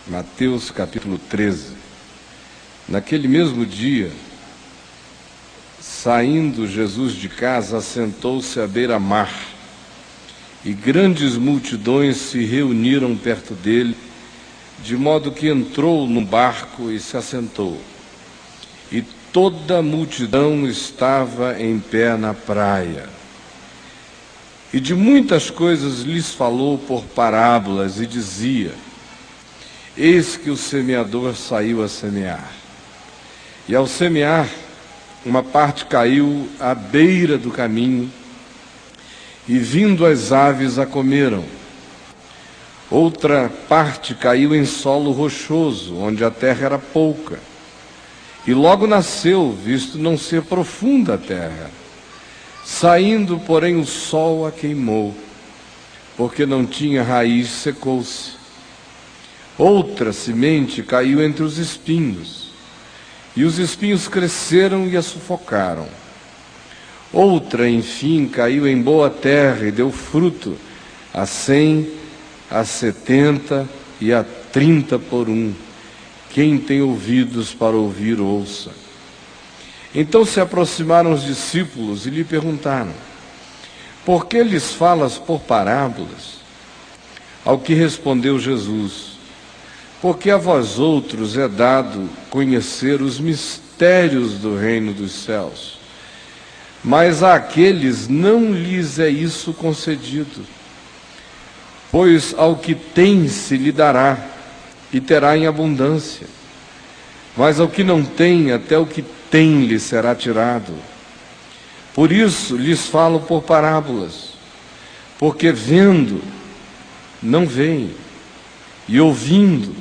Mateus capítulo 13. Naquele mesmo dia, saindo Jesus de casa, assentou-se à beira-mar, e grandes multidões se reuniram perto dele, de modo que entrou no barco e se assentou. E toda a multidão estava em pé na praia. E de muitas coisas lhes falou por parábolas, e dizia: Eis que o semeador saiu a semear. E ao semear, uma parte caiu à beira do caminho, e vindo as aves a comeram. Outra parte caiu em solo rochoso, onde a terra era pouca, e logo nasceu, visto não ser profunda a terra. Saindo, porém, o sol a queimou, porque não tinha raiz, secou-se. Outra semente caiu entre os espinhos, e os espinhos cresceram e a sufocaram. Outra, enfim, caiu em boa terra e deu fruto, a 100, a 70 e a 30 por um. Quem tem ouvidos para ouvir, ouça. Então se aproximaram os discípulos e lhe perguntaram: Por que lhes falas por parábolas? Ao que respondeu Jesus: Porque a vós outros é dado conhecer os mistérios do reino dos céus, mas àqueles não lhes é isso concedido. Pois ao que tem se lhe dará, e terá em abundância, mas ao que não tem, até o que tem lhe será tirado. Por isso lhes falo por parábolas, porque vendo, não veem, e ouvindo,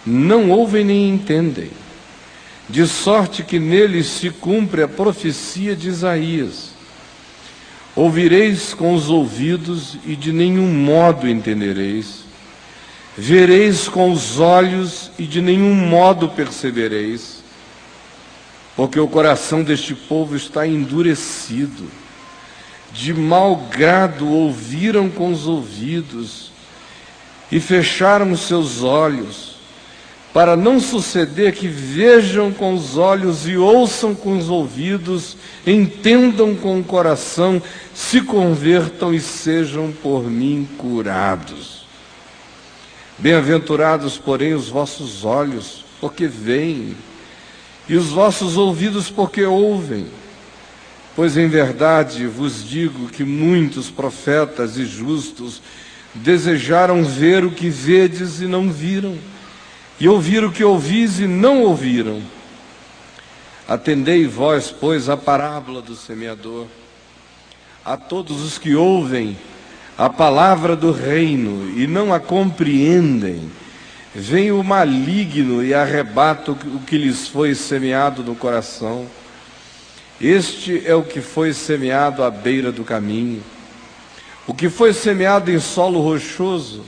não ouvem nem entendem, de sorte que neles se cumpre a profecia de Isaías: Ouvireis com os ouvidos e de nenhum modo entendereis, vereis com os olhos e de nenhum modo percebereis, porque o coração deste povo está endurecido, de mau grado ouviram com os ouvidos e fecharam os seus olhos, para não suceder que vejam com os olhos e ouçam com os ouvidos, entendam com o coração, se convertam e sejam por mim curados. Bem-aventurados, porém, os vossos olhos, porque veem, e os vossos ouvidos, porque ouvem. Pois em verdade vos digo que muitos profetas e justos desejaram ver o que vedes e não viram, e ouvir o que ouvis e não ouviram. Atendei vós, pois, a parábola do semeador. A todos os que ouvem a palavra do reino e não a compreendem, vem o maligno e arrebata o que lhes foi semeado no coração. Este é o que foi semeado à beira do caminho. O que foi semeado em solo rochoso,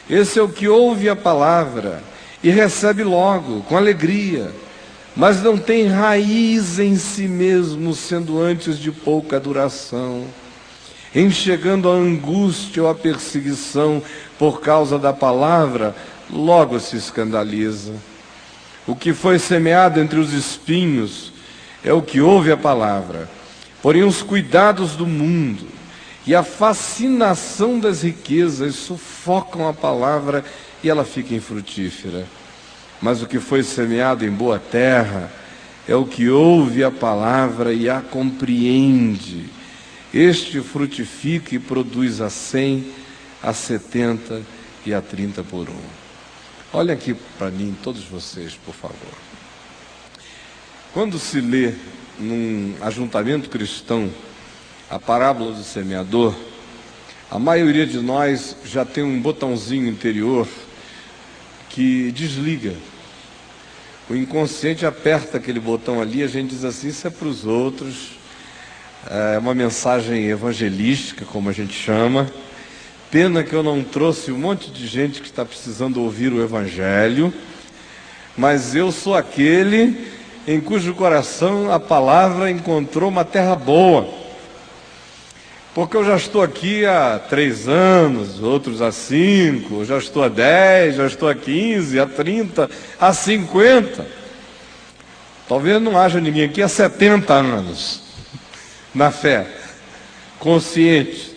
esse é o que ouve a palavra e recebe logo, com alegria, mas não tem raiz em si mesmo, sendo antes de pouca duração. Em chegando a angústia ou a perseguição por causa da palavra, logo se escandaliza. O que foi semeado entre os espinhos é o que ouve a palavra, porém os cuidados do mundo e a fascinação das riquezas sufocam a palavra e ela fica infrutífera. Mas o que foi semeado em boa terra é o que ouve a palavra e a compreende. Este frutifica e produz a 100, a 70 e a 30 por um. Olhem aqui para mim, todos vocês, por favor. Quando se lê num ajuntamento cristão a parábola do semeador, a maioria de nós já tem um botãozinho interior que desliga. O inconsciente aperta aquele botão ali, a gente diz assim: isso é para os outros, é uma mensagem evangelística, como a gente chama. Pena que eu não trouxe um monte de gente que está precisando ouvir o evangelho, mas eu sou aquele em cujo coração a palavra encontrou uma terra boa. Porque eu já estou aqui há 3 anos, outros há 5, já estou há 10, já estou há 15, há 30, há 50. Talvez não haja ninguém aqui há 70 anos na fé, consciente.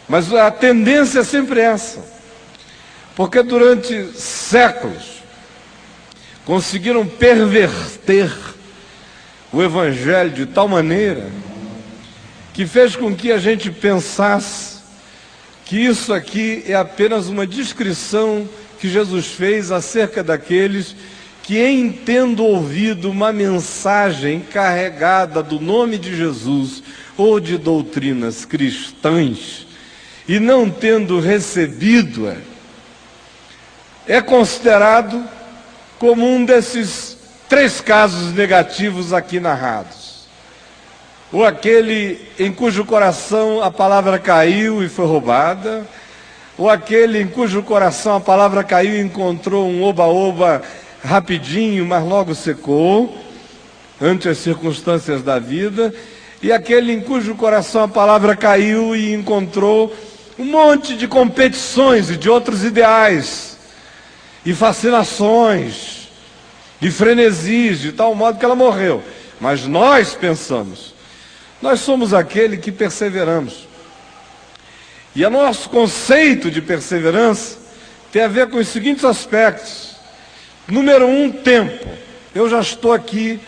Mas a tendência é sempre essa. Porque durante séculos conseguiram perverter o Evangelho de tal maneira que fez com que a gente pensasse que isso aqui é apenas uma descrição que Jesus fez acerca daqueles que, em tendo ouvido uma mensagem carregada do nome de Jesus ou de doutrinas cristãs e não tendo recebido-a, é considerado como um desses 3 casos negativos aqui narrados. Ou aquele em cujo coração a palavra caiu e foi roubada, ou aquele em cujo coração a palavra caiu e encontrou um oba-oba rapidinho, mas logo secou, ante as circunstâncias da vida, e aquele em cujo coração a palavra caiu e encontrou um monte de competições e de outros ideais, e fascinações, e frenesis, de tal modo que ela morreu. Mas nós pensamos, nós somos aquele que perseveramos. E o nosso conceito de perseverança tem a ver com os seguintes aspectos. Número 1, tempo. Eu já estou aqui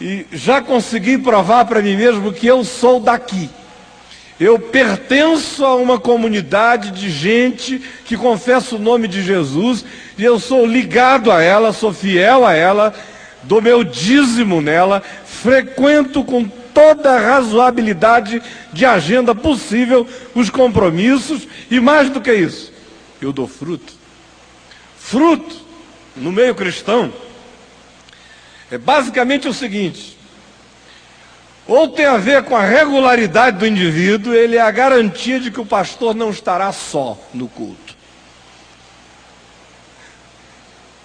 e já consegui provar para mim mesmo que eu sou daqui. Eu pertenço a uma comunidade de gente que confessa o nome de Jesus, e eu sou ligado a ela, sou fiel a ela, dou meu dízimo nela, frequento com toda a razoabilidade de agenda possível os compromissos, e mais do que isso, eu dou fruto. Fruto, no meio cristão, é basicamente o seguinte: ou tem a ver com a regularidade do indivíduo, ele é a garantia de que o pastor não estará só no culto.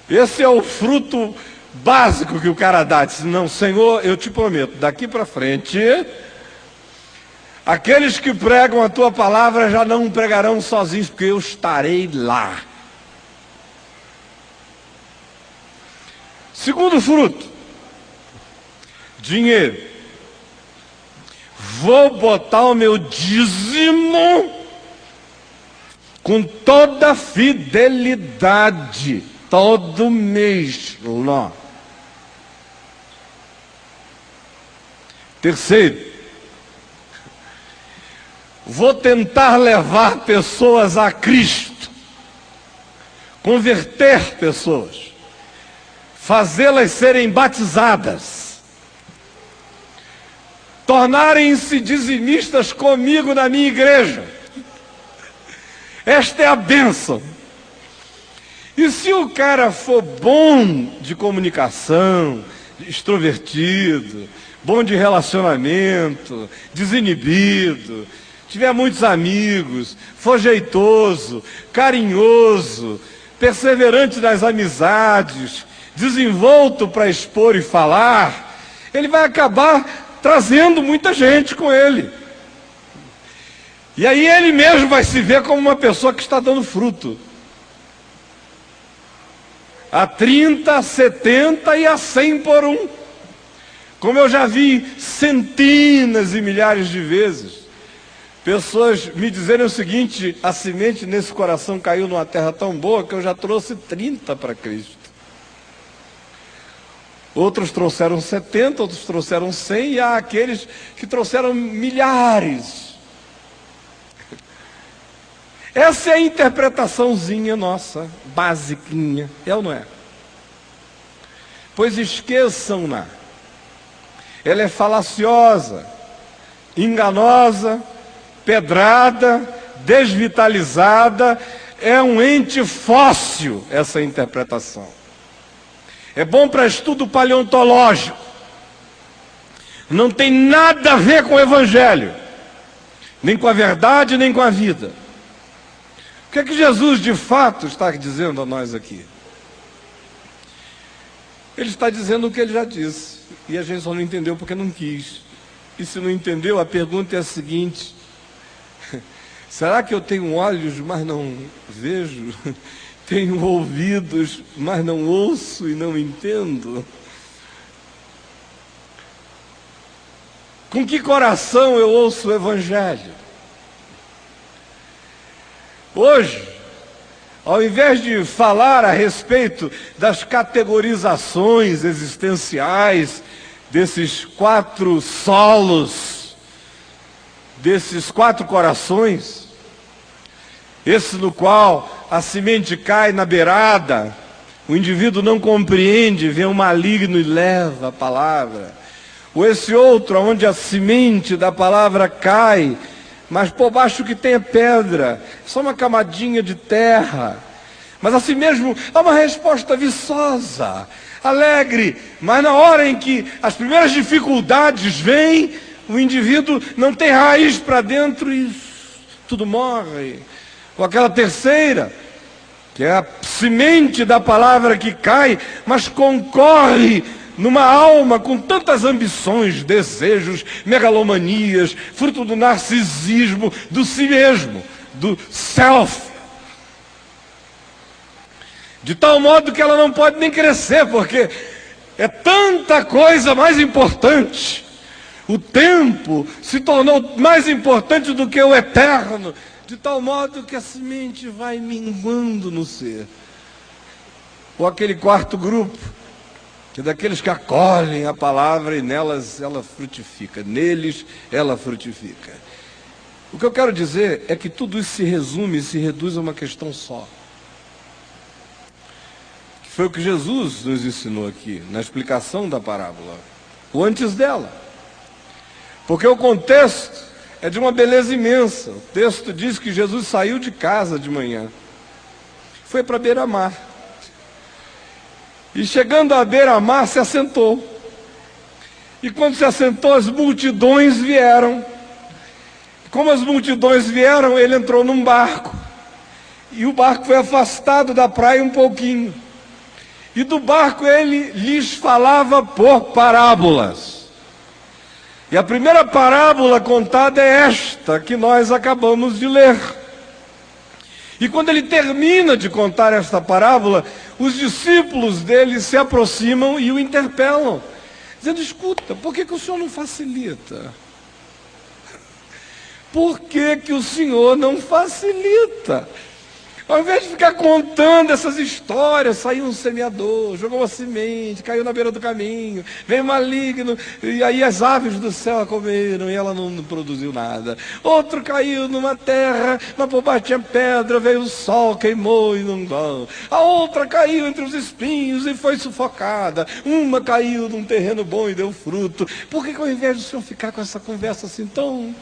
Esse é o fruto básico que o cara dá. Diz: não, Senhor, eu te prometo, daqui para frente, aqueles que pregam a tua palavra já não pregarão sozinhos, porque eu estarei lá. Segundo fruto, dinheiro. Vou botar o meu dízimo com toda fidelidade, todo mês lá. Terceiro, vou tentar levar pessoas a Cristo, converter pessoas, fazê-las serem batizadas, tornarem-se dizimistas comigo na minha igreja. Esta é a bênção. E se o cara for bom de comunicação, extrovertido, bom de relacionamento, desinibido, tiver muitos amigos, for jeitoso, carinhoso, perseverante nas amizades, desenvolto para expor e falar, ele vai acabar trazendo muita gente com ele. E aí ele mesmo vai se ver como uma pessoa que está dando fruto. A 30, a 70 e a 100 por um. Como eu já vi centenas e milhares de vezes, pessoas me dizerem o seguinte: a semente nesse coração caiu numa terra tão boa que eu já trouxe 30 para Cristo. Outros trouxeram 70, outros trouxeram 100, e há aqueles que trouxeram milhares. Essa é a interpretaçãozinha nossa, basiquinha, é ou não é? Pois esqueçam-na. Ela é falaciosa, enganosa, pedrada, desvitalizada, é um ente fóssil essa interpretação. É bom para estudo paleontológico. Não tem nada a ver com o Evangelho, nem com a verdade, nem com a vida. O que é que Jesus de fato está dizendo a nós aqui? Ele está dizendo o que ele já disse, e a gente só não entendeu porque não quis. E se não entendeu, a pergunta é a seguinte: será que eu tenho olhos, mas não vejo? Tenho ouvidos, mas não ouço e não entendo? Com que coração eu ouço o Evangelho? Hoje, ao invés de falar a respeito das categorizações existenciais, desses 4 solos, desses 4 corações, esse no qual a semente cai na beirada, o indivíduo não compreende, vem um maligno e leva a palavra. Ou esse outro, onde a semente da palavra cai, mas por baixo que tem é pedra, só uma camadinha de terra. Mas assim mesmo há uma resposta viçosa, alegre, mas na hora em que as primeiras dificuldades vêm, o indivíduo não tem raiz para dentro e tudo morre. Ou aquela terceira, que é a semente da palavra que cai, mas concorre numa alma com tantas ambições, desejos, megalomanias, fruto do narcisismo, do si mesmo, do self. De tal modo que ela não pode nem crescer, porque é tanta coisa mais importante. O tempo se tornou mais importante do que o eterno, de tal modo que a semente vai minguando no ser. Ou aquele quarto grupo, que é daqueles que acolhem a palavra e nelas ela frutifica, neles ela frutifica. O que eu quero dizer é que tudo isso se resume, se reduz a uma questão só. Que foi o que Jesus nos ensinou aqui, na explicação da parábola, o antes dela. Porque o contexto é de uma beleza imensa. O texto diz que Jesus saiu de casa de manhã, foi para a beira-mar. E chegando à beira-mar, se assentou. E quando se assentou, as multidões vieram. Como as multidões vieram, ele entrou num barco. E o barco foi afastado da praia um pouquinho. E do barco ele lhes falava por parábolas. E a primeira parábola contada é esta, que nós acabamos de ler. E quando ele termina de contar esta parábola, os discípulos dele se aproximam e o interpelam, dizendo: escuta, por que o senhor não facilita? Por que o senhor não facilita? Ao invés de ficar contando essas histórias, saiu um semeador, jogou uma semente, caiu na beira do caminho, veio maligno, e aí as aves do céu a comeram e ela não produziu nada. Outro caiu numa terra, mas por baixo tinha pedra, veio o sol, queimou e não deu. A outra caiu entre os espinhos e foi sufocada. Uma caiu num terreno bom e deu fruto. Por que ao invés do senhor ficar com essa conversa assim tão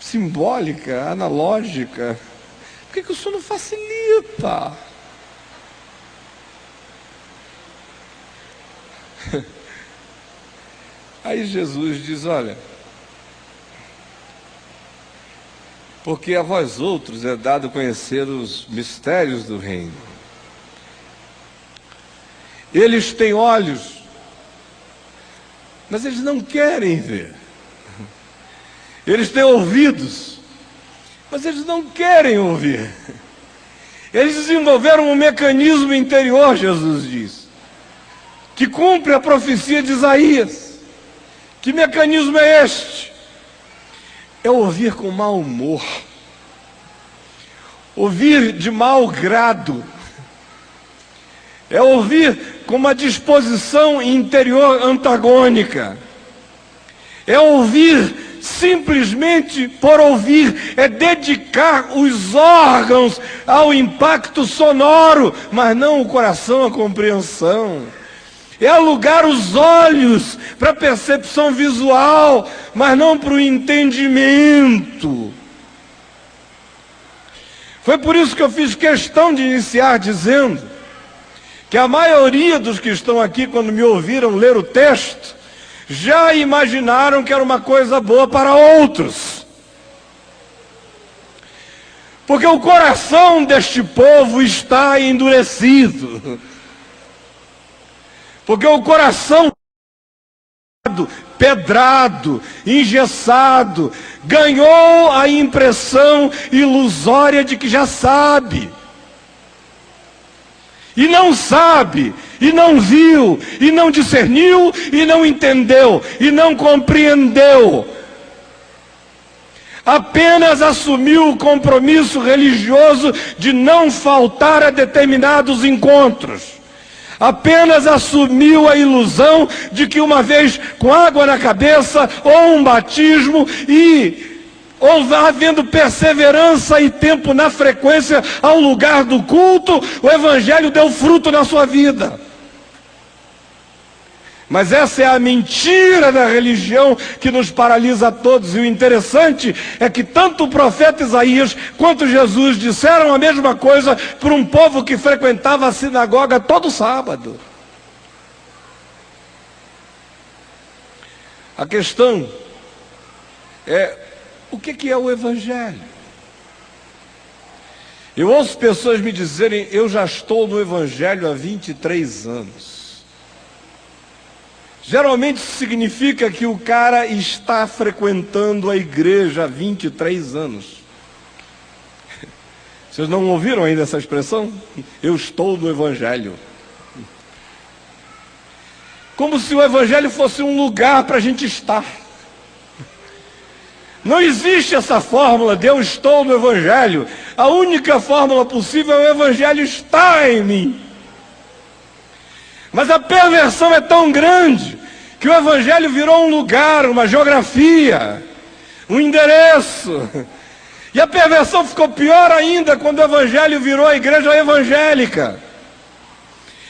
simbólica, analógica, por que o senhor não facilita? Aí Jesus diz: olha, porque a vós outros é dado conhecer os mistérios do reino. Eles têm olhos, mas eles não querem ver. Eles têm ouvidos, mas eles não querem ouvir. Eles desenvolveram um mecanismo interior, Jesus diz, que cumpre a profecia de Isaías. Que mecanismo é este? É ouvir com mau humor, ouvir de mau grado, é ouvir com uma disposição interior antagônica, é ouvir simplesmente por ouvir, é dedicar os órgãos ao impacto sonoro, mas não o coração à compreensão. É alugar os olhos para a percepção visual, mas não para o entendimento. Foi por isso que eu fiz questão de iniciar dizendo que a maioria dos que estão aqui, quando me ouviram ler o texto, já imaginaram que era uma coisa boa para outros. Porque o coração deste povo está endurecido. Porque o coração martelado, pedrado, engessado, ganhou a impressão ilusória de que já sabe. E não sabe, e não viu, e não discerniu, e não entendeu, e não compreendeu. Apenas assumiu o compromisso religioso de não faltar a determinados encontros. Apenas assumiu a ilusão de que uma vez com água na cabeça, ou um batismo, ou havendo perseverança e tempo na frequência ao lugar do culto, o Evangelho deu fruto na sua vida. Mas essa é a mentira da religião que nos paralisa a todos. E o interessante é que tanto o profeta Isaías quanto Jesus disseram a mesma coisa para um povo que frequentava a sinagoga todo sábado. A questão é, o que é o Evangelho? Eu ouço pessoas me dizerem, eu já estou no Evangelho há 23 anos. Geralmente isso significa que o cara está frequentando a igreja há 23 anos. Vocês não ouviram ainda essa expressão? Eu estou no Evangelho. Como se o Evangelho fosse um lugar para a gente estar. Não existe essa fórmula de eu estou no Evangelho. A única fórmula possível é o Evangelho estar em mim. Mas a perversão é tão grande que o Evangelho virou um lugar, uma geografia, um endereço. E a perversão ficou pior ainda quando o Evangelho virou a igreja evangélica.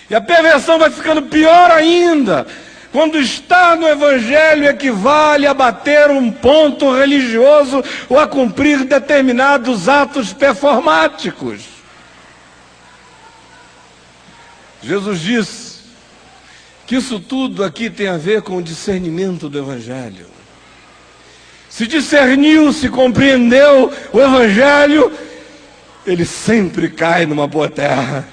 E a perversão vai ficando pior ainda quando estar no Evangelho equivale a bater um ponto religioso ou a cumprir determinados atos performáticos. Jesus disse que isso tudo aqui tem a ver com o discernimento do Evangelho. Se discerniu, se compreendeu o Evangelho, ele sempre cai numa boa terra.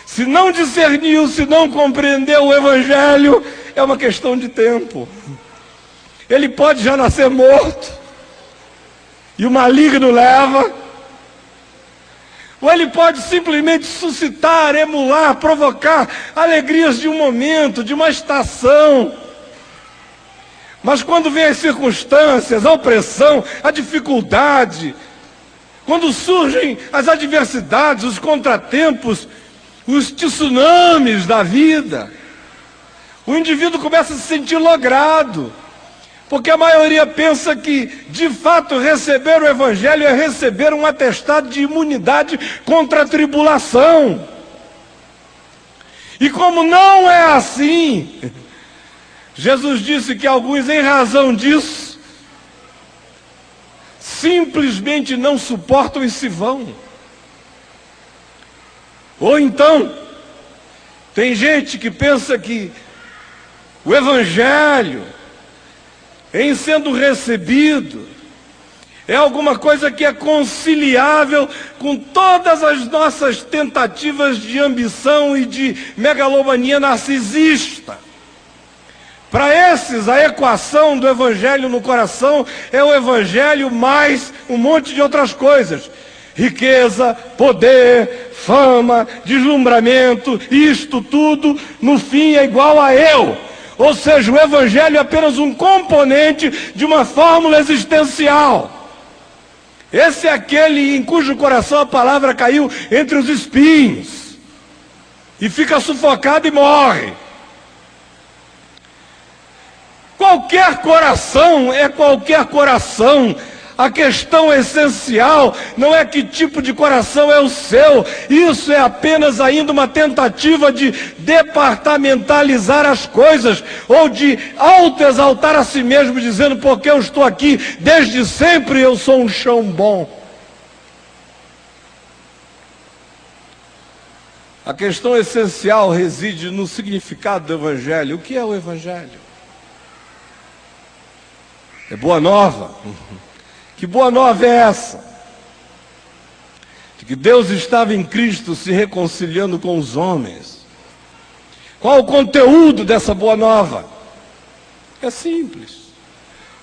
Se não discerniu, se não compreendeu o Evangelho, é uma questão de tempo. Ele pode já nascer morto, e o maligno leva. Ou ele pode simplesmente suscitar, emular, provocar alegrias de um momento, de uma estação. Mas quando vem as circunstâncias, a opressão, a dificuldade, quando surgem as adversidades, os contratempos, os tsunamis da vida, o indivíduo começa a se sentir logrado. Porque a maioria pensa que, de fato, receber o Evangelho é receber um atestado de imunidade contra a tribulação. E como não é assim, Jesus disse que alguns, em razão disso, simplesmente não suportam e se vão. Ou então, tem gente que pensa que o Evangelho, em sendo recebido, é alguma coisa que é conciliável com todas as nossas tentativas de ambição e de megalomania narcisista. Para esses, a equação do Evangelho no coração é o Evangelho mais um monte de outras coisas. Riqueza, poder, fama, deslumbramento, isto tudo, no fim é igual a eu. Ou seja, o Evangelho é apenas um componente de uma fórmula existencial. Esse é aquele em cujo coração a palavra caiu entre os espinhos e fica sufocado e morre. Qualquer coração é qualquer coração. A questão essencial não é que tipo de coração é o seu. Isso é apenas ainda uma tentativa de departamentalizar as coisas, ou de autoexaltar a si mesmo, dizendo, porque eu estou aqui desde sempre, eu sou um chão bom. A questão essencial reside no significado do Evangelho. O que é o Evangelho? É boa nova. Que boa nova é essa? De que Deus estava em Cristo se reconciliando com os homens. Qual o conteúdo dessa boa nova? É simples.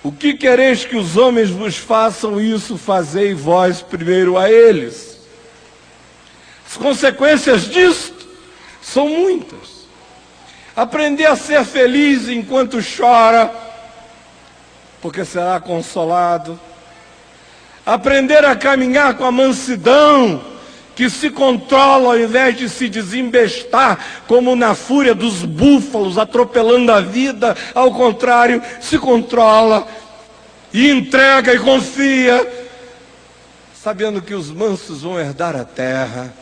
O que quereis que os homens vos façam, isso fazei vós primeiro a eles. As consequências disto são muitas. Aprender a ser feliz enquanto chora, porque será consolado. Aprender a caminhar com a mansidão, que se controla ao invés de se desembestar, como na fúria dos búfalos, atropelando a vida. Ao contrário, se controla e entrega e confia, sabendo que os mansos vão herdar a terra.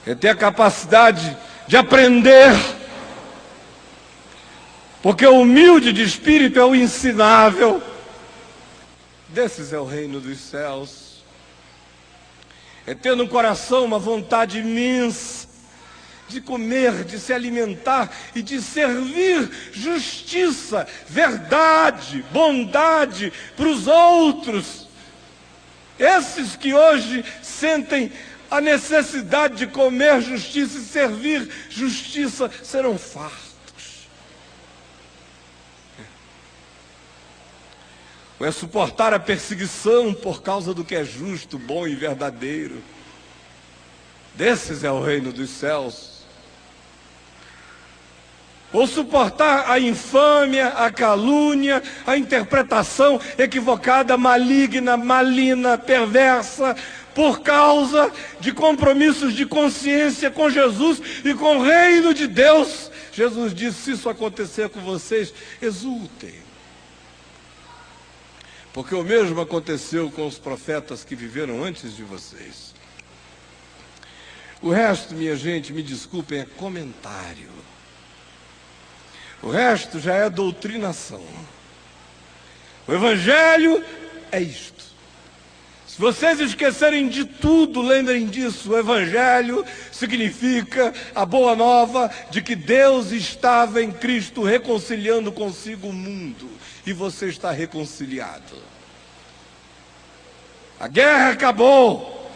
É ter a capacidade de aprender, porque o humilde de espírito é o ensinável. Desses é o reino dos céus. É ter no coração uma vontade imensa de comer, de se alimentar e de servir justiça, verdade, bondade para os outros. Esses que hoje sentem a necessidade de comer justiça e servir justiça serão fartos. Ou é suportar a perseguição por causa do que é justo, bom e verdadeiro. Desses é o reino dos céus. Ou suportar a infâmia, a calúnia, a interpretação equivocada, maligna, malina, perversa, por causa de compromissos de consciência com Jesus e com o reino de Deus. Jesus disse: se isso acontecer com vocês, exultem. Porque o mesmo aconteceu com os profetas que viveram antes de vocês. O resto, minha gente, me desculpem, é comentário. O resto já é doutrinação. O Evangelho é isto. Se vocês esquecerem de tudo, lembrem disso. O Evangelho significa a boa nova de que Deus estava em Cristo reconciliando consigo o mundo. E você está reconciliado. A guerra acabou.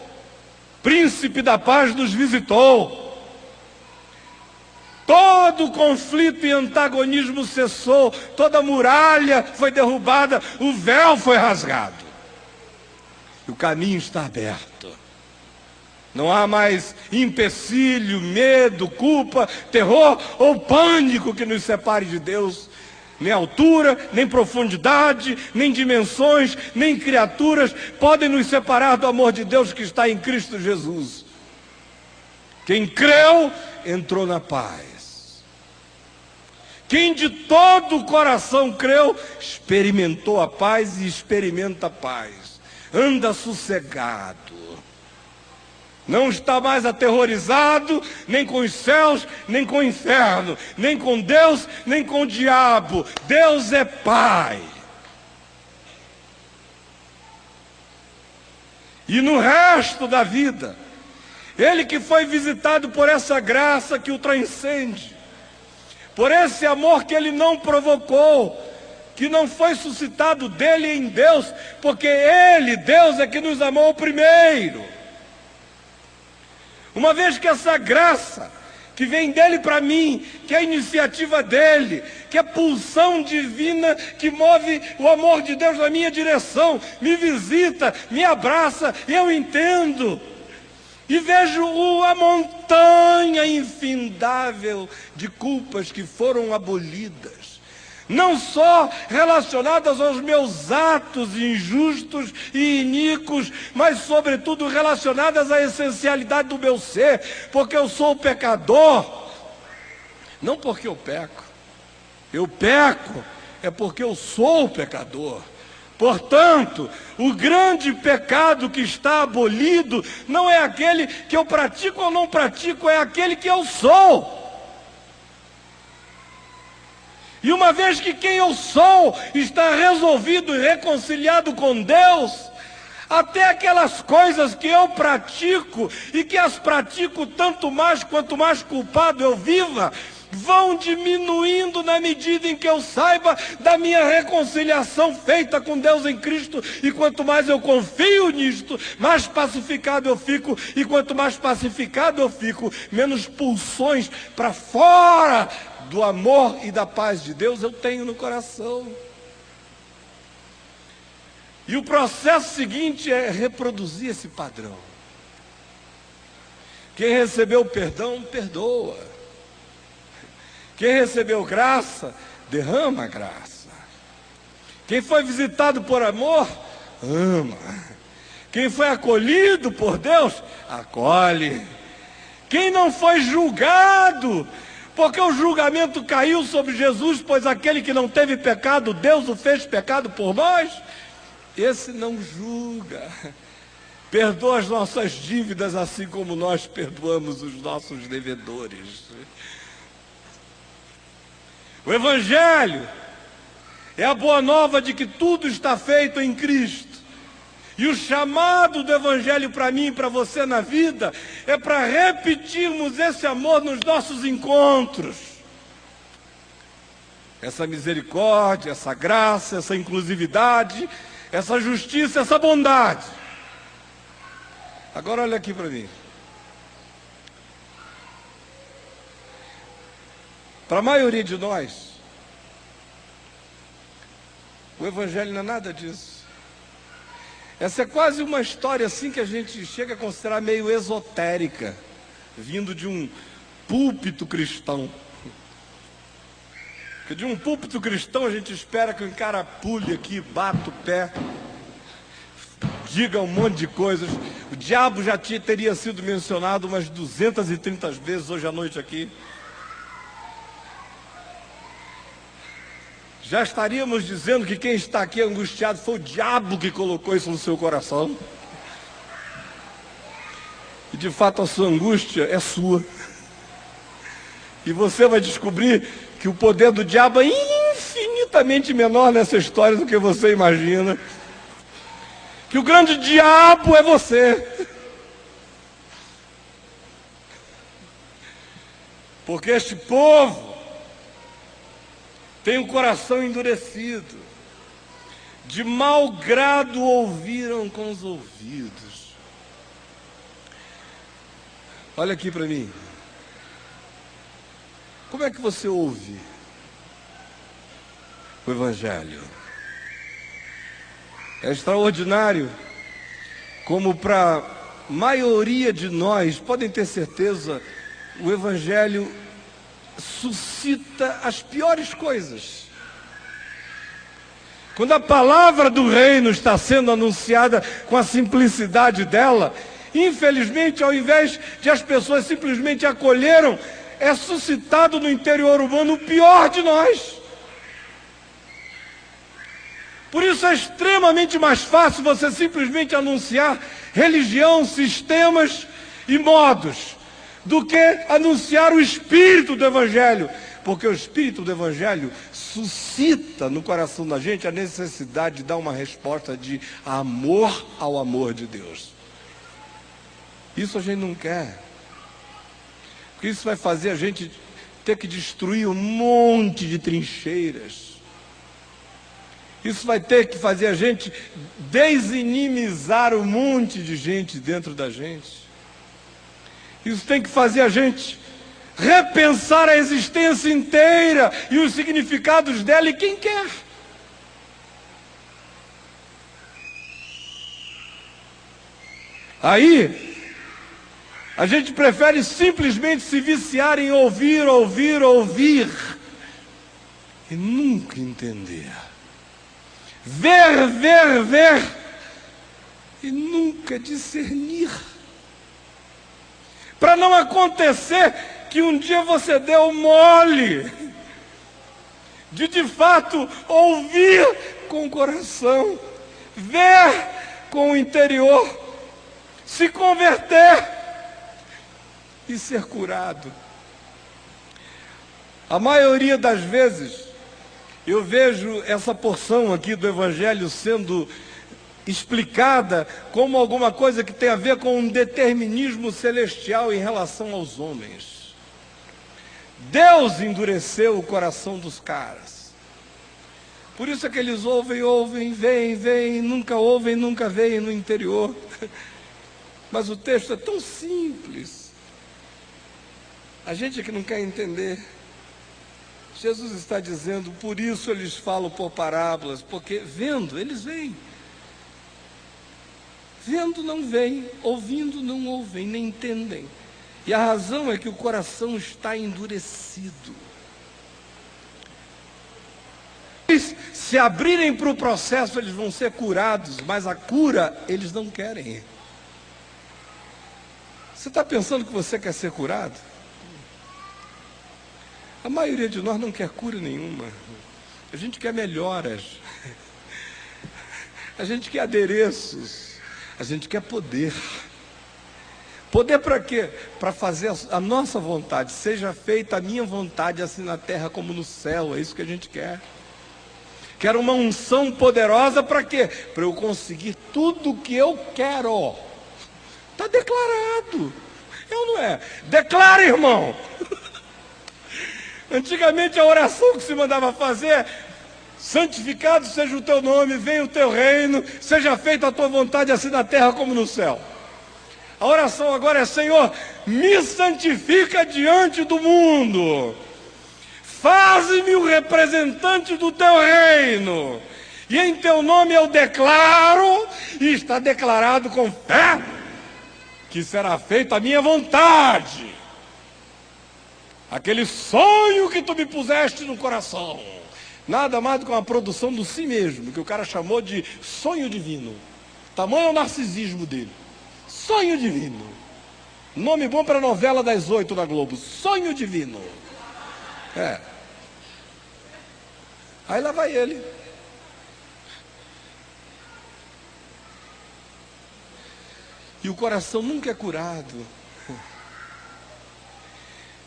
Príncipe da paz nos visitou. Todo o conflito e antagonismo cessou. Toda a muralha foi derrubada. O véu foi rasgado. E o caminho está aberto. Não há mais empecilho, medo, culpa, terror ou pânico que nos separe de Deus. Nem altura, nem profundidade, nem dimensões, nem criaturas podem nos separar do amor de Deus que está em Cristo Jesus. Quem creu, entrou na paz. Quem de todo o coração creu, experimentou a paz e experimenta a paz. Anda sossegado. Não está mais aterrorizado, nem com os céus, nem com o inferno, nem com Deus, nem com o diabo. Deus é Pai. E no resto da vida, ele que foi visitado por essa graça que o transcende, por esse amor que ele não provocou, que não foi suscitado dele em Deus, porque ele, Deus, é que nos amou primeiro. Uma vez que essa graça que vem dele para mim, que é a iniciativa dele, que é a pulsão divina que move o amor de Deus na minha direção, me visita, me abraça, e eu entendo. E vejo a montanha infindável de culpas que foram abolidas. Não só relacionadas aos meus atos injustos e iníquos, mas sobretudo relacionadas à essencialidade do meu ser, porque eu sou pecador, não porque eu peco. Eu peco é porque eu sou pecador. Portanto, o grande pecado que está abolido não é aquele que eu pratico ou não pratico, é aquele que eu sou. E uma vez que quem eu sou está resolvido e reconciliado com Deus, até aquelas coisas que eu pratico, e que as pratico tanto mais quanto mais culpado eu viva, vão diminuindo na medida em que eu saiba da minha reconciliação feita com Deus em Cristo. E quanto mais eu confio nisto, mais pacificado eu fico. E quanto mais pacificado eu fico, menos pulsões para fora do amor e da paz de Deus eu tenho no coração. E o processo seguinte é reproduzir esse padrão. Quem recebeu perdão, perdoa. Quem recebeu graça, derrama graça. Quem foi visitado por amor, ama. Quem foi acolhido por Deus, acolhe. Quem não foi julgado, porque o julgamento caiu sobre Jesus, pois aquele que não teve pecado, Deus o fez pecado por nós, esse não julga. Perdoa as nossas dívidas, assim como nós perdoamos os nossos devedores. O Evangelho é a boa nova de que tudo está feito em Cristo. E o chamado do Evangelho para mim e para você na vida é para repetirmos esse amor nos nossos encontros. Essa misericórdia, essa graça, essa inclusividade, essa justiça, essa bondade. Agora olha aqui para mim. Para a maioria de nós, o Evangelho não é nada disso. Essa é quase uma história assim que a gente chega a considerar meio esotérica, vindo de um púlpito cristão. Porque de um púlpito cristão a gente espera que o cara pule aqui, bata o pé, diga um monte de coisas. O diabo já teria sido mencionado umas 230 vezes hoje à noite aqui. Já estaríamos dizendo que quem está aqui angustiado foi o diabo que colocou isso no seu coração. E de fato a sua angústia é sua. E você vai descobrir que o poder do diabo é infinitamente menor nessa história do que você imagina. Que o grande diabo é você. Porque este povo tem um coração endurecido, de mau grado ouviram com os ouvidos. Olha aqui para mim. Como é que você ouve o Evangelho? É extraordinário como para a maioria de nós, podem ter certeza, o Evangelho suscita as piores coisas. Quando a palavra do reino está sendo anunciada com a simplicidade dela, infelizmente, ao invés de as pessoas simplesmente acolheram, é suscitado no interior humano o pior de nós. Por isso é extremamente mais fácil você simplesmente anunciar religião, sistemas e modos, do que anunciar o Espírito do Evangelho. Porque o Espírito do Evangelho suscita no coração da gente a necessidade de dar uma resposta de amor ao amor de Deus. Isso a gente não quer. Porque isso vai fazer a gente ter que destruir um monte de trincheiras. Isso vai ter que fazer a gente desinimizar um monte de gente dentro da gente. Isso tem que fazer a gente repensar a existência inteira e os significados dela e quem quer. Aí, a gente prefere simplesmente se viciar em ouvir e nunca entender. Ver e nunca discernir. Para não acontecer que um dia você deu mole de fato ouvir com o coração, ver com o interior, se converter e ser curado. A maioria das vezes eu vejo essa porção aqui do Evangelho sendo explicada como alguma coisa que tem a ver com um determinismo celestial em relação aos homens. Deus endureceu o coração dos caras. Por isso é que eles ouvem, vêm, nunca ouvem, nunca veem no interior. Mas o texto é tão simples. A gente é que não quer entender. Jesus está dizendo, por isso eles falam por parábolas, porque vendo, eles veem. Vendo não veem, ouvindo não ouvem, nem entendem. E a razão é que o coração está endurecido. Se abrirem para o processo, eles vão ser curados, mas a cura eles não querem. Você está pensando que você quer ser curado? A maioria de nós não quer cura nenhuma. A gente quer melhoras. A gente quer adereços. A gente quer poder. Poder para quê? Para fazer a nossa vontade. Seja feita a minha vontade, assim na terra como no céu. É isso que a gente quer. Quero uma unção poderosa para quê? Para eu conseguir tudo o que eu quero. Está declarado. É ou não é? Declara, irmão. Antigamente a oração que se mandava fazer: santificado seja o teu nome, venha o teu reino, seja feita a tua vontade assim na terra como no céu. A oração agora é: Senhor, me santifica diante do mundo, faze-me o representante do teu reino, e em teu nome eu declaro, e está declarado com fé, que será feita a minha vontade. Aquele sonho que tu me puseste no coração, nada mais do que uma produção do si mesmo, que o cara chamou de sonho divino. Tamanho é o narcisismo dele. Sonho divino. Nome bom para a novela das 8 na Globo. Sonho divino. É. Aí lá vai ele. E o coração nunca é curado.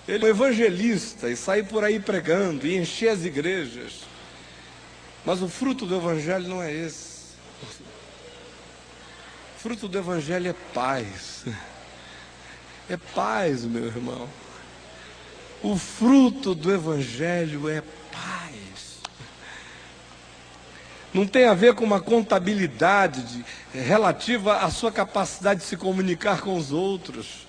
Ele é um evangelista e sai por aí pregando e encher as igrejas. Mas o fruto do evangelho não é esse. O fruto do evangelho é paz. É paz, meu irmão. O fruto do evangelho é paz. Não tem a ver com uma contabilidade relativa à sua capacidade de se comunicar com os outros,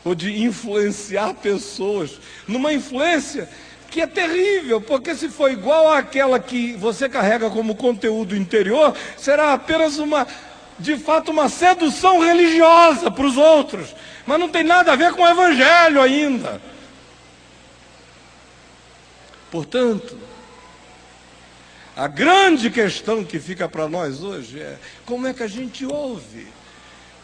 ou de influenciar pessoas, numa influência que é terrível, porque se for igual àquela que você carrega como conteúdo interior, será apenas de fato uma sedução religiosa para os outros, mas não tem nada a ver com o evangelho ainda. Portanto, a grande questão que fica para nós hoje é: como é que a gente ouve?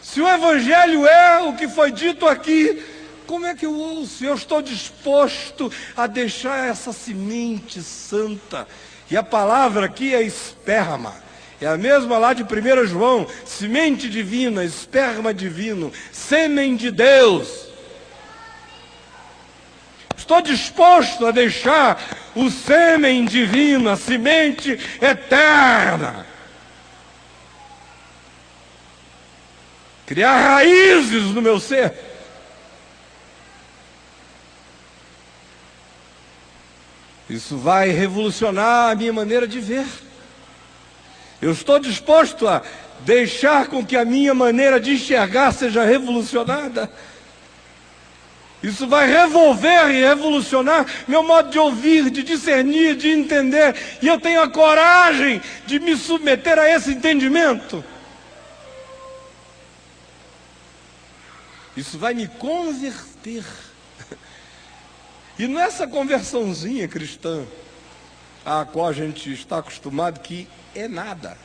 Se o evangelho é o que foi dito aqui, como é que eu ouço? Eu estou disposto a deixar essa semente santa. E a palavra aqui é esperma. É a mesma lá de 1 João. Semente divina, esperma divino, sêmen de Deus. Estou disposto a deixar o sêmen divino, a semente eterna, criar raízes no meu ser. Isso vai revolucionar a minha maneira de ver. Eu estou disposto a deixar com que a minha maneira de enxergar seja revolucionada. Isso vai revolver e revolucionar meu modo de ouvir, de discernir, de entender. E eu tenho a coragem de me submeter a esse entendimento. Isso vai me converter. E nessa conversãozinha cristã, a qual a gente está acostumado, que é nada.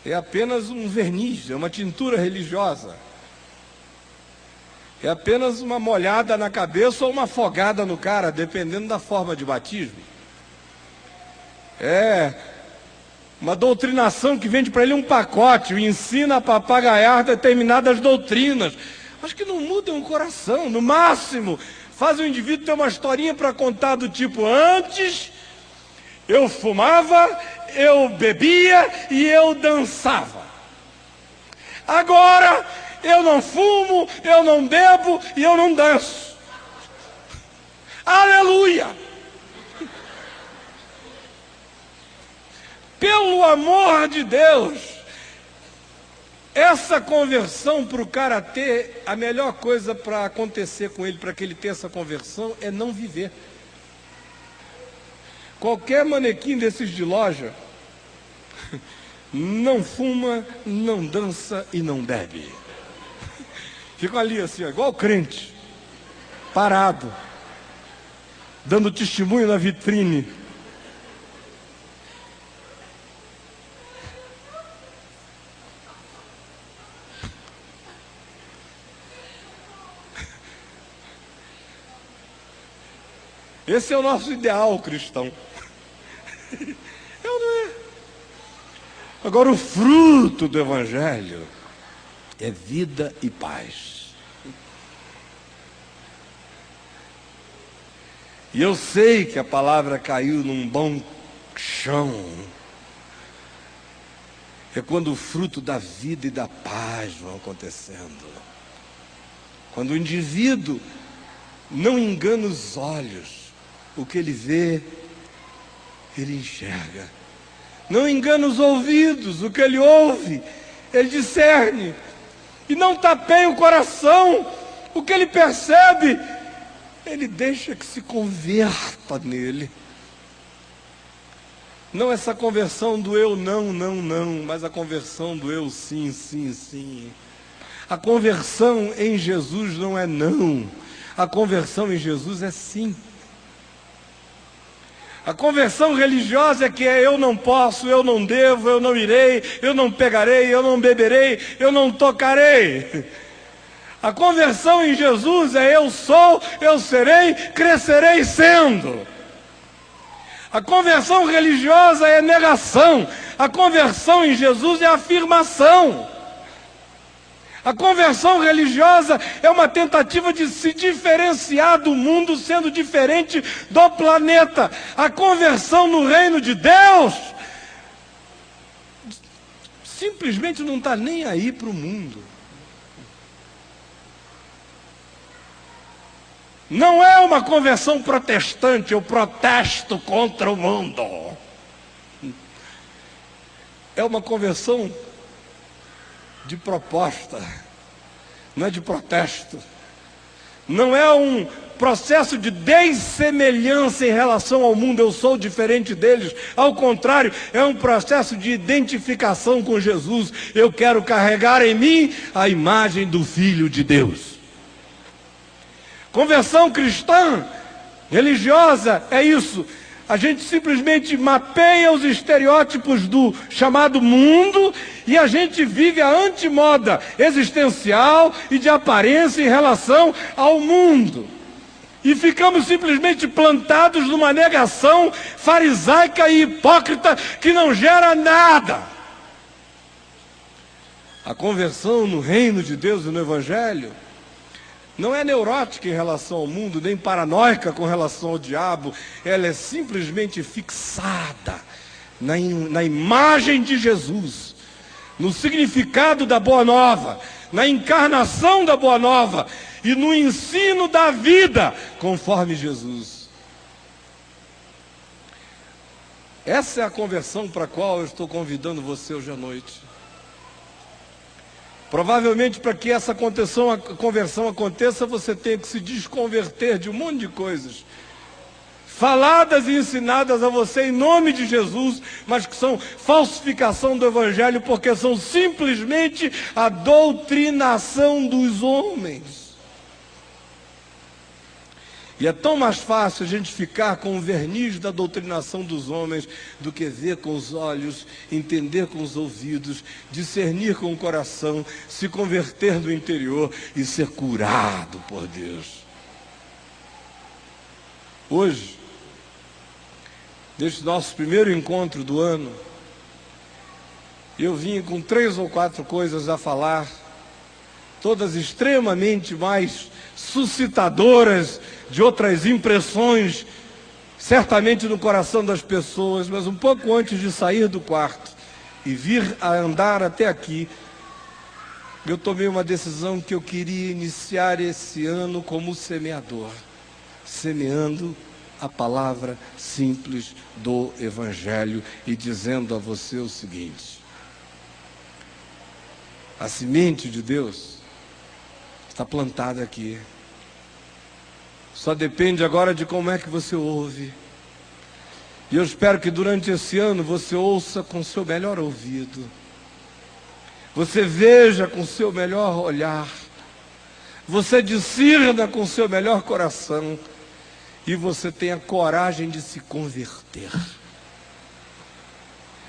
É apenas um verniz, é uma tintura religiosa. É apenas uma molhada na cabeça ou uma afogada no cara, dependendo da forma de batismo. É uma doutrinação que vende para ele um pacote, o ensina a papagaiar determinadas doutrinas, mas que não mudam o coração. No máximo, faz o indivíduo ter uma historinha para contar do tipo: antes eu fumava, eu bebia e eu dançava. Agora eu não fumo, eu não bebo e eu não danço. Aleluia! Pelo amor de Deus, essa conversão para o cara ter, a melhor coisa para acontecer com ele, para que ele tenha essa conversão, é não viver. Qualquer manequim desses de loja não fuma, não dança e não bebe. Ficam ali assim, igual crente, parado, dando testemunho na vitrine. Esse é o nosso ideal cristão. É ou não é? Agora, o fruto do Evangelho é vida e paz. E eu sei que a palavra caiu num bom chão. É quando o fruto da vida e da paz vão acontecendo. Quando o indivíduo não engana os olhos, o que ele vê, ele enxerga. Não engana os ouvidos, o que ele ouve, ele discerne. E não tapeia o coração, o que ele percebe, ele deixa que se converta nele. Não essa conversão do eu não, mas a conversão do eu sim, sim, sim. A conversão em Jesus não é não, a conversão em Jesus é sim. A conversão religiosa é que é eu não posso, eu não devo, eu não irei, eu não pegarei, eu não beberei, eu não tocarei. A conversão em Jesus é eu sou, eu serei, crescerei sendo. A conversão religiosa é negação, a conversão em Jesus é afirmação. A conversão religiosa é uma tentativa de se diferenciar do mundo sendo diferente do planeta. A conversão no reino de Deus simplesmente não está nem aí para o mundo. Não é uma conversão protestante, eu protesto contra o mundo. É uma conversão de proposta, não é de protesto. Não é um processo de dessemelhança em relação ao mundo, eu sou diferente deles. Ao contrário, é um processo de identificação com Jesus. Eu quero carregar em mim a imagem do Filho de Deus. Conversão cristã, religiosa, é isso. A gente simplesmente mapeia os estereótipos do chamado mundo e a gente vive a antimoda existencial e de aparência em relação ao mundo. E ficamos simplesmente plantados numa negação farisaica e hipócrita que não gera nada. A conversão no reino de Deus e no Evangelho não é neurótica em relação ao mundo, nem paranoica com relação ao diabo. Ela é simplesmente fixada na imagem de Jesus, no significado da Boa Nova, na encarnação da Boa Nova e no ensino da vida conforme Jesus. Essa é a conversão para a qual eu estou convidando você hoje à noite. Provavelmente, para que essa conversão aconteça, você tem que se desconverter de um monte de coisas faladas e ensinadas a você em nome de Jesus, mas que são falsificação do Evangelho, porque são simplesmente a doutrinação dos homens. E é tão mais fácil a gente ficar com o verniz da doutrinação dos homens do que ver com os olhos, entender com os ouvidos, discernir com o coração, se converter no interior e ser curado por Deus. Hoje, neste nosso primeiro encontro do ano, eu vim com 3 ou 4 coisas a falar, todas extremamente mais suscitadoras de outras impressões, certamente no coração das pessoas, mas um pouco antes de sair do quarto e vir a andar até aqui, eu tomei uma decisão que eu queria iniciar esse ano como semeador. semeando a palavra simples do Evangelho e dizendo a você o seguinte: a semente de Deus está plantada aqui. Só depende agora de como é que você ouve. E eu espero que durante esse ano você ouça com seu melhor ouvido. Você veja com seu melhor olhar. Você discirna com seu melhor coração. E você tenha coragem de se converter.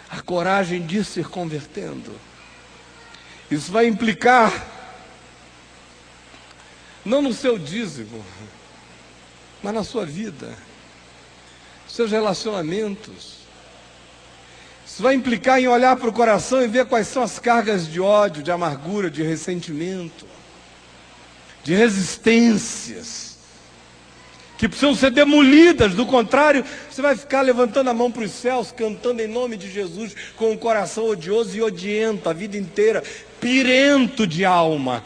A coragem de ir se convertendo. Isso vai implicar, não no seu dízimo, mas na sua vida, seus relacionamentos. Isso vai implicar em olhar para o coração e ver quais são as cargas de ódio, de amargura, de ressentimento, de resistências, que precisam ser demolidas. Do contrário, você vai ficar levantando a mão para os céus, cantando em nome de Jesus, com um coração odioso e odiento a vida inteira, pirento de alma.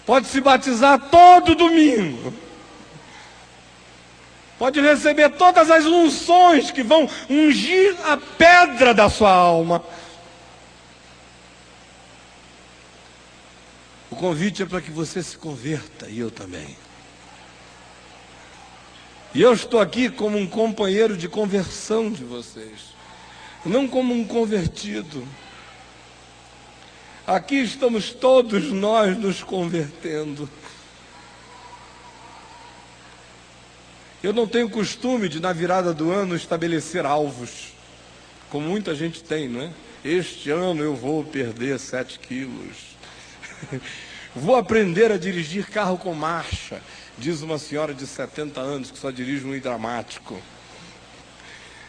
Pode se batizar todo domingo, pode receber todas as unções que vão ungir a pedra da sua alma. O convite é para que você se converta, e eu também. E eu estou aqui como um companheiro de conversão de vocês, não como um convertido. Aqui estamos todos nós nos convertendo. Eu não tenho costume de, na virada do ano, estabelecer alvos, como muita gente tem, não é? Este ano eu vou perder 7 quilos. Vou aprender a dirigir carro com marcha, diz uma senhora de 70 anos que só dirige um hidromático.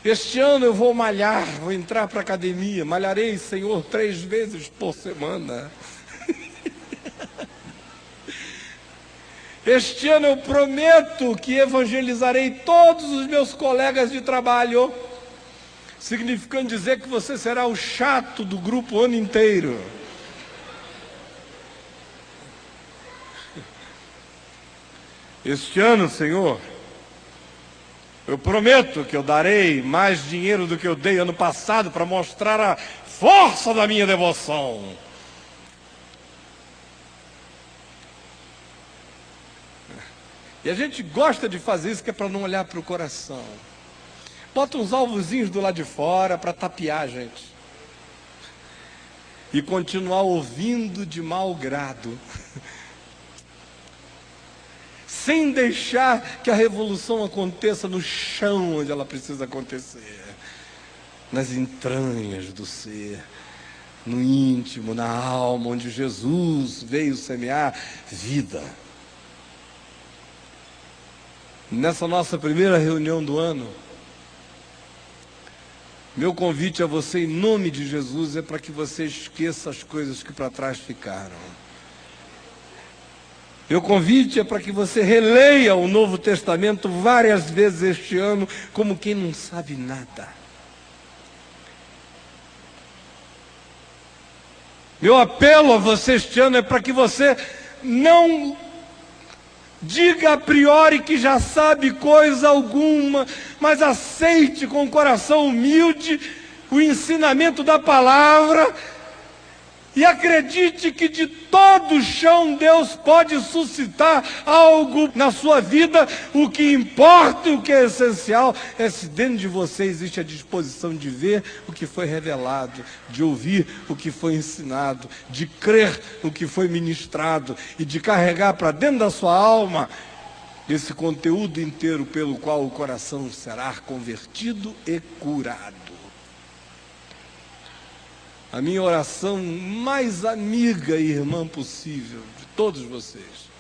Este ano eu vou malhar, vou entrar para a academia, malharei, Senhor, 3 vezes por semana. Este ano eu prometo que evangelizarei todos os meus colegas de trabalho, significando dizer que você será o chato do grupo o ano inteiro. Este ano, Senhor, eu prometo que eu darei mais dinheiro do que eu dei ano passado para mostrar a força da minha devoção. E a gente gosta de fazer isso, que é para não olhar para o coração. Bota uns alvozinhos do lado de fora para tapear a gente. E continuar ouvindo de mau grado. Sem deixar que a revolução aconteça no chão onde ela precisa acontecer. Nas entranhas do ser, no íntimo, na alma, onde Jesus veio semear vida. Nessa nossa primeira reunião do ano, meu convite a você, em nome de Jesus, é para que você esqueça as coisas que para trás ficaram. Meu convite é para que você releia o Novo Testamento várias vezes este ano, como quem não sabe nada. Meu apelo a você este ano é para que você não diga a priori que já sabe coisa alguma, mas aceite com o coração humilde o ensinamento da palavra e acredite que de todo o chão Deus pode suscitar algo na sua vida. O que importa e o que é essencial é se dentro de você existe a disposição de ver o que foi revelado, de ouvir o que foi ensinado, de crer no que foi ministrado e de carregar para dentro da sua alma esse conteúdo inteiro pelo qual o coração será convertido e curado. A minha oração mais amiga e irmã possível de todos vocês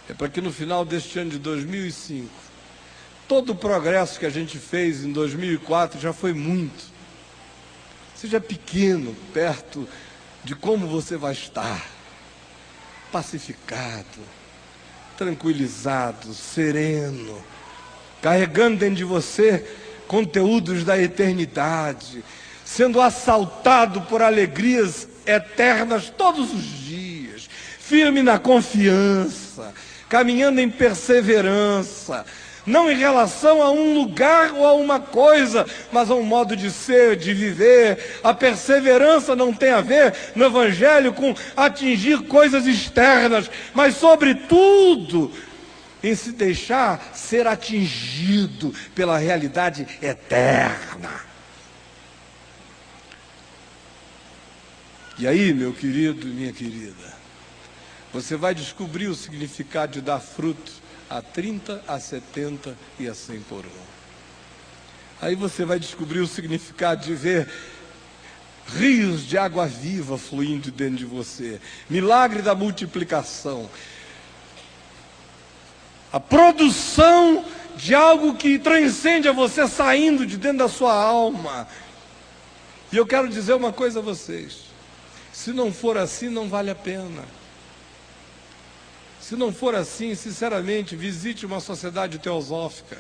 é para que no final deste ano de 2005, todo o progresso que a gente fez em 2004 já foi muito, seja pequeno, perto de como você vai estar, pacificado, tranquilizado, sereno, carregando dentro de você conteúdos da eternidade, sendo assaltado por alegrias eternas todos os dias, firme na confiança, caminhando em perseverança, não em relação a um lugar ou a uma coisa, mas a um modo de ser, de viver. A perseverança não tem a ver no Evangelho com atingir coisas externas, mas sobretudo em se deixar ser atingido pela realidade eterna. E aí, meu querido e minha querida, você vai descobrir o significado de dar fruto a 30, a 70 e a 100 por um. Aí você vai descobrir o significado de ver rios de água viva fluindo dentro de você. Milagre da multiplicação. A produção de algo que transcende a você saindo de dentro da sua alma. E eu quero dizer uma coisa a vocês. Se não for assim, não vale a pena. Se não for assim, sinceramente, visite uma sociedade teosófica.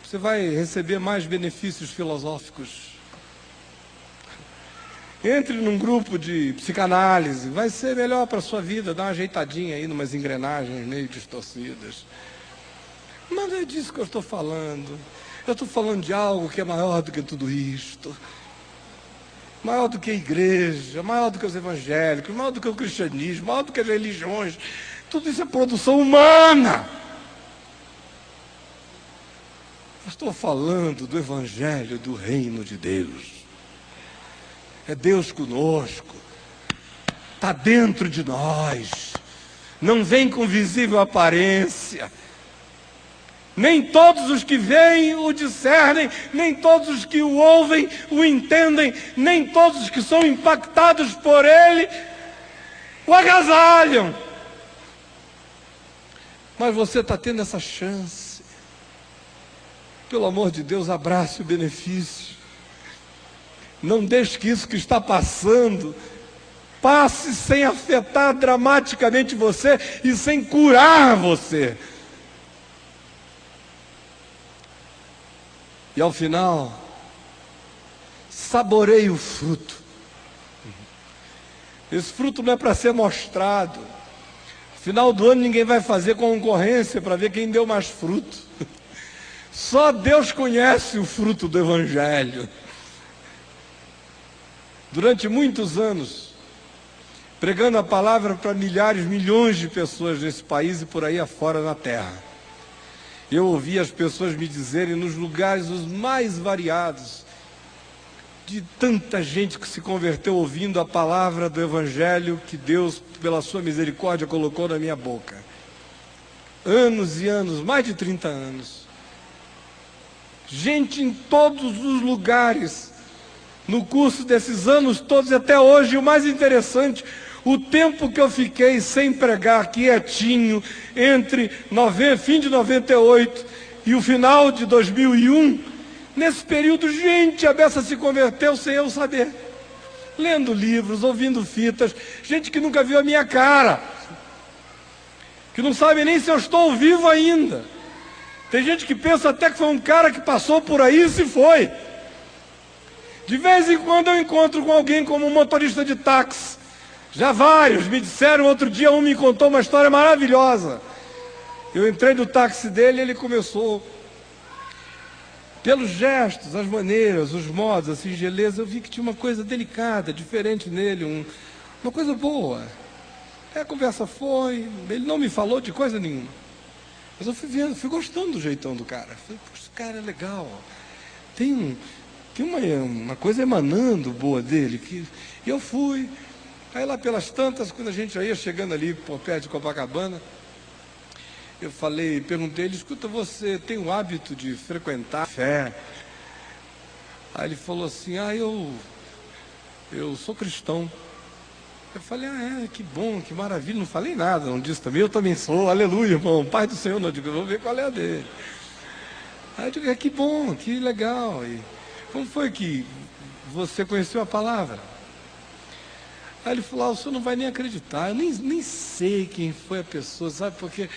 Você vai receber mais benefícios filosóficos. Entre num grupo de psicanálise, vai ser melhor para a sua vida, dar uma ajeitadinha aí, numas engrenagens meio distorcidas. Mas não é disso que eu estou falando. Eu estou falando de algo que é maior do que tudo isto. Maior do que a igreja, maior do que os evangélicos, maior do que o cristianismo, maior do que as religiões. Tudo isso é produção humana. Eu estou falando do evangelho do reino de Deus. É Deus conosco. Está dentro de nós. Não vem com visível aparência. Nem todos os que veem o discernem, nem todos os que o ouvem o entendem, nem todos os que são impactados por ele o agasalham. Mas você está tendo essa chance. Pelo amor de Deus, abrace o benefício. Não deixe que isso que está passando passe sem afetar dramaticamente você e sem curar você. E ao final, saboreie o fruto. Esse fruto não é para ser mostrado. No final do ano ninguém vai fazer concorrência para ver quem deu mais fruto. Só Deus conhece o fruto do Evangelho. Durante muitos anos, pregando a palavra para milhares, milhões de pessoas nesse país e por aí afora na terra. Eu ouvi as pessoas me dizerem nos lugares os mais variados, de tanta gente que se converteu ouvindo a palavra do Evangelho que Deus, pela sua misericórdia, colocou na minha boca. Anos e anos, mais de 30 anos. Gente em todos os lugares, no curso desses anos todos e até hoje, o mais interessante, o tempo que eu fiquei sem pregar, quietinho, entre fim de 98 e o final de 2001, nesse período, gente, a beça se converteu sem eu saber. Lendo livros, ouvindo fitas, gente que nunca viu a minha cara, que não sabe nem se eu estou vivo ainda. Tem gente que pensa até que foi um cara que passou por aí e se foi. De vez em quando eu encontro com alguém como um motorista de táxi. Já vários me disseram, outro dia um me contou uma história maravilhosa. Eu entrei no táxi dele e ele começou, pelos gestos, as maneiras, os modos, a singeleza, eu vi que tinha uma coisa delicada, diferente nele, uma coisa boa. Aí a conversa foi, ele não me falou de coisa nenhuma. Mas eu fui vendo, fui gostando do jeitão do cara. Falei, poxa, esse cara é legal. Tem uma coisa emanando boa dele. E eu fui. Aí lá pelas tantas, quando a gente já ia chegando ali por perto de Copacabana, eu perguntei ele, escuta, você tem o hábito de frequentar fé? Aí ele falou assim, eu sou cristão. Eu falei, que bom, que maravilha, não falei nada, não disse também, eu também sou, aleluia, irmão, Pai do Senhor, não, eu digo, eu vou ver qual é a dele. Aí eu digo, que bom, que legal, e como foi que você conheceu a palavra? Aí ele falou, o senhor não vai nem acreditar, eu nem sei quem foi a pessoa, sabe, porque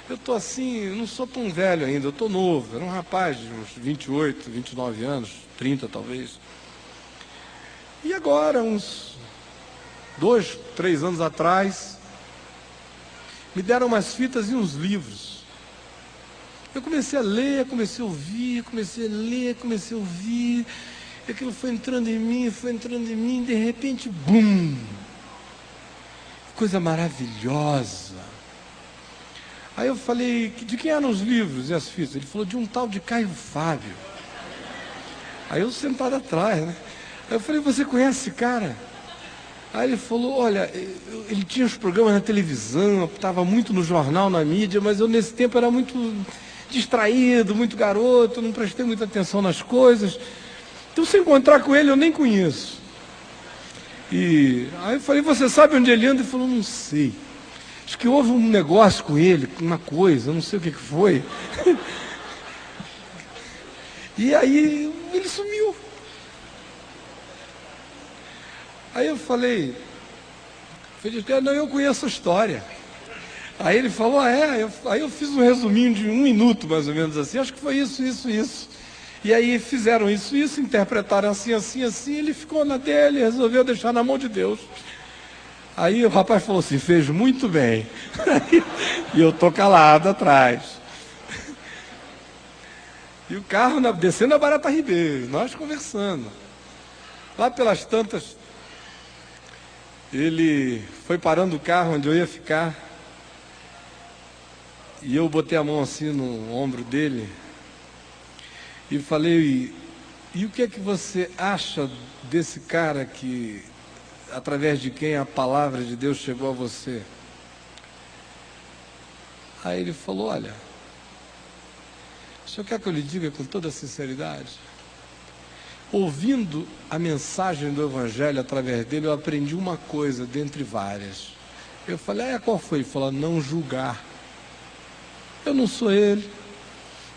eu estou assim, eu não sou tão velho ainda, eu estou novo, era um rapaz de uns 28, 29 anos, 30 talvez. E agora, uns 2, 3 anos atrás, me deram umas fitas e uns livros. Eu comecei a ler, comecei a ouvir, comecei a ler, comecei a ouvir. E aquilo foi entrando em mim, de repente, bum! Coisa maravilhosa. Aí eu falei, de quem eram os livros e as fitas? Ele falou, de um tal de Caio Fábio. Aí eu sentado atrás, né? Aí eu falei, você conhece esse cara? Aí ele falou, olha, ele tinha os programas na televisão, estava muito no jornal, na mídia, mas eu nesse tempo era muito distraído, muito garoto, não prestei muita atenção nas coisas. Então, se eu encontrar com ele, eu nem conheço. E aí eu falei, você sabe onde ele anda? Ele falou, não sei. Acho que houve um negócio com ele, uma coisa, não sei o que foi. E aí ele sumiu. Aí eu falei, não, eu conheço a história. Aí ele falou, aí eu fiz um resuminho de 1 minuto, mais ou menos assim, acho que foi isso. E aí fizeram isso, interpretaram assim, ele ficou na dele, resolveu deixar na mão de Deus. Aí o rapaz falou assim, fez muito bem. E eu estou calado atrás. E o carro descendo a Barata Ribeiro, nós conversando. Lá pelas tantas, ele foi parando o carro onde eu ia ficar. E eu botei a mão assim no ombro dele. E falei, e o que é que você acha desse cara que, através de quem a palavra de Deus chegou a você? Aí ele falou, olha, o senhor quer que eu lhe diga com toda sinceridade? Ouvindo a mensagem do Evangelho através dele, eu aprendi uma coisa dentre várias. Eu falei, qual foi? Ele falou, não julgar. Eu não sou ele.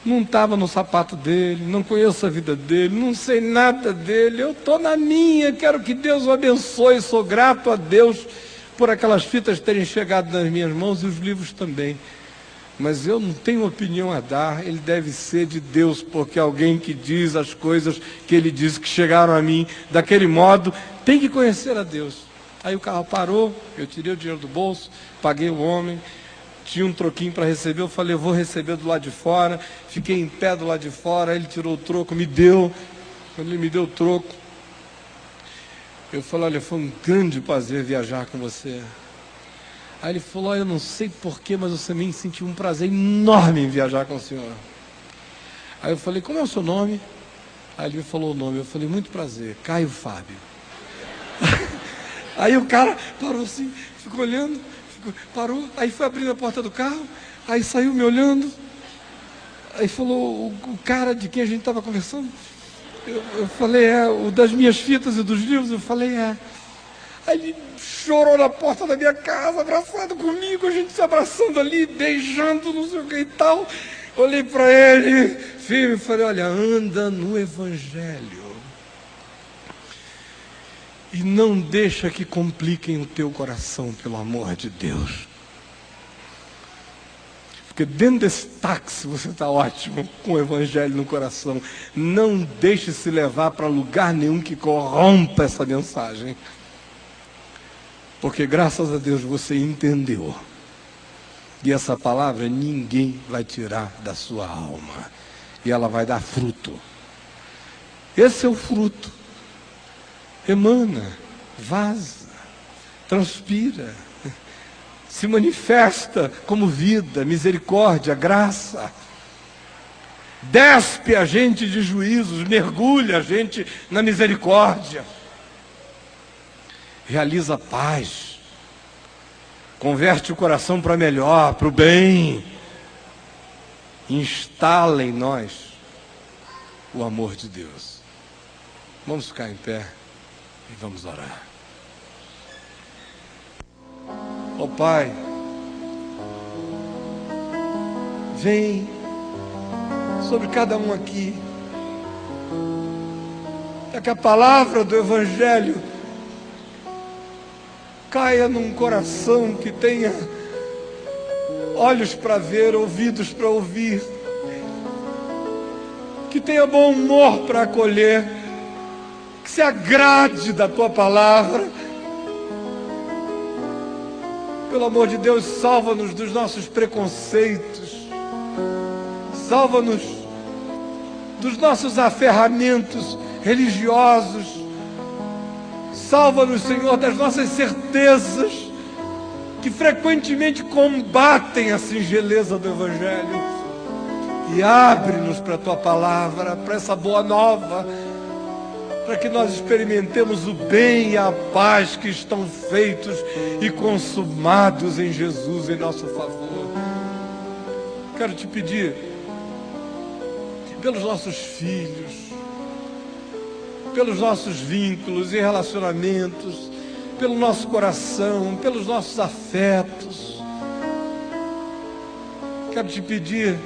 Não estava no sapato dele, não conheço a vida dele, não sei nada dele, eu estou na minha, quero que Deus o abençoe, sou grato a Deus por aquelas fitas terem chegado nas minhas mãos e os livros também. Mas eu não tenho opinião a dar, ele deve ser de Deus, porque alguém que diz as coisas que ele diz que chegaram a mim daquele modo, tem que conhecer a Deus. Aí o carro parou, eu tirei o dinheiro do bolso, paguei o homem. Tinha um troquinho para receber, eu falei, eu vou receber do lado de fora. Fiquei em pé do lado de fora, ele tirou o troco, me deu. Quando ele me deu o troco, eu falei, olha, foi um grande prazer viajar com você. Aí ele falou, eu não sei porquê, mas eu também senti um prazer enorme em viajar com o senhor. Aí eu falei, como é o seu nome? Aí ele me falou o nome, eu falei, muito prazer, Caio Fábio. Aí o cara parou assim, ficou olhando. Parou, aí foi abrindo a porta do carro, aí saiu me olhando, aí falou, o cara de quem a gente estava conversando, eu falei, o das minhas fitas e dos livros, eu falei, Aí ele chorou na porta da minha casa, abraçado comigo, a gente se abraçando ali, beijando, não sei o que e tal. Olhei para ele, firme, falei, olha, anda no Evangelho. E não deixa que compliquem o teu coração, pelo amor de Deus. Porque dentro desse táxi você está ótimo, com o Evangelho no coração. Não deixe se levar para lugar nenhum que corrompa essa mensagem. Porque graças a Deus você entendeu. E essa palavra ninguém vai tirar da sua alma. E ela vai dar fruto. Esse é o fruto. Emana, vaza, transpira, se manifesta como vida, misericórdia, graça. Despe a gente de juízos, mergulha a gente na misericórdia. Realiza paz, converte o coração para melhor, para o bem. Instala em nós o amor de Deus. Vamos ficar em pé. E vamos orar. Ó Pai, vem sobre cada um aqui, para que a palavra do Evangelho caia num coração que tenha olhos para ver, ouvidos para ouvir, que tenha bom humor para acolher, que se agrade da Tua palavra. Pelo amor de Deus, salva-nos dos nossos preconceitos. Salva-nos dos nossos aferramentos religiosos. Salva-nos, Senhor, das nossas certezas que frequentemente combatem a singeleza do Evangelho. E abre-nos para a Tua palavra, para essa boa nova, para que nós experimentemos o bem e a paz que estão feitos e consumados em Jesus em nosso favor. Quero te pedir, pelos nossos filhos, pelos nossos vínculos e relacionamentos, pelo nosso coração, pelos nossos afetos, quero te pedir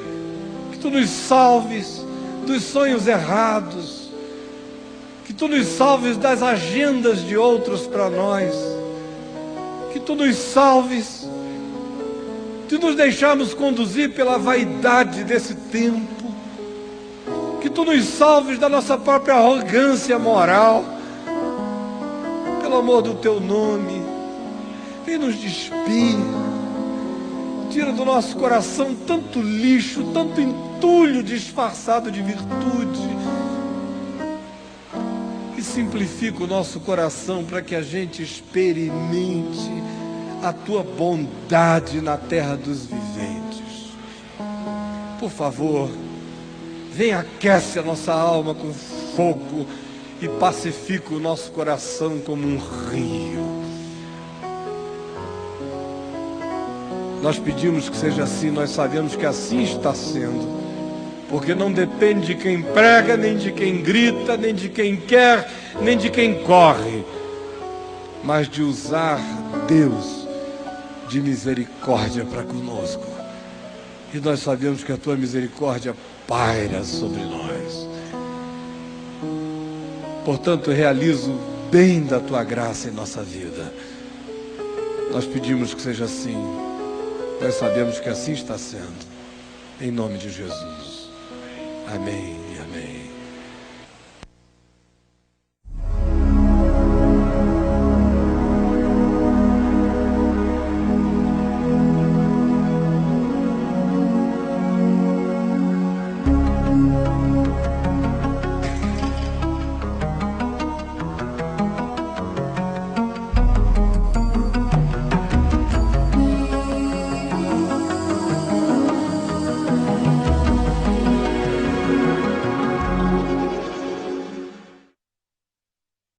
que Tu nos salves dos sonhos errados, que Tu nos salves das agendas de outros para nós, que Tu nos salves de nos deixarmos conduzir pela vaidade desse tempo, que Tu nos salves da nossa própria arrogância moral. Pelo amor do Teu nome, vem nos despir, tira do nosso coração tanto lixo, tanto entulho disfarçado de virtude, e simplifica o nosso coração para que a gente experimente a Tua bondade na terra dos viventes. Por favor, vem, aquece a nossa alma com fogo e pacifica o nosso coração como um rio. Nós pedimos que seja assim, nós sabemos que assim está sendo, porque não depende de quem prega, nem de quem grita, nem de quem quer, nem de quem corre, mas de usar Deus de misericórdia para conosco. E nós sabemos que a Tua misericórdia paira sobre nós. Portanto, realiza o bem da Tua graça em nossa vida. Nós pedimos que seja assim. Nós sabemos que assim está sendo. Em nome de Jesus. Amém.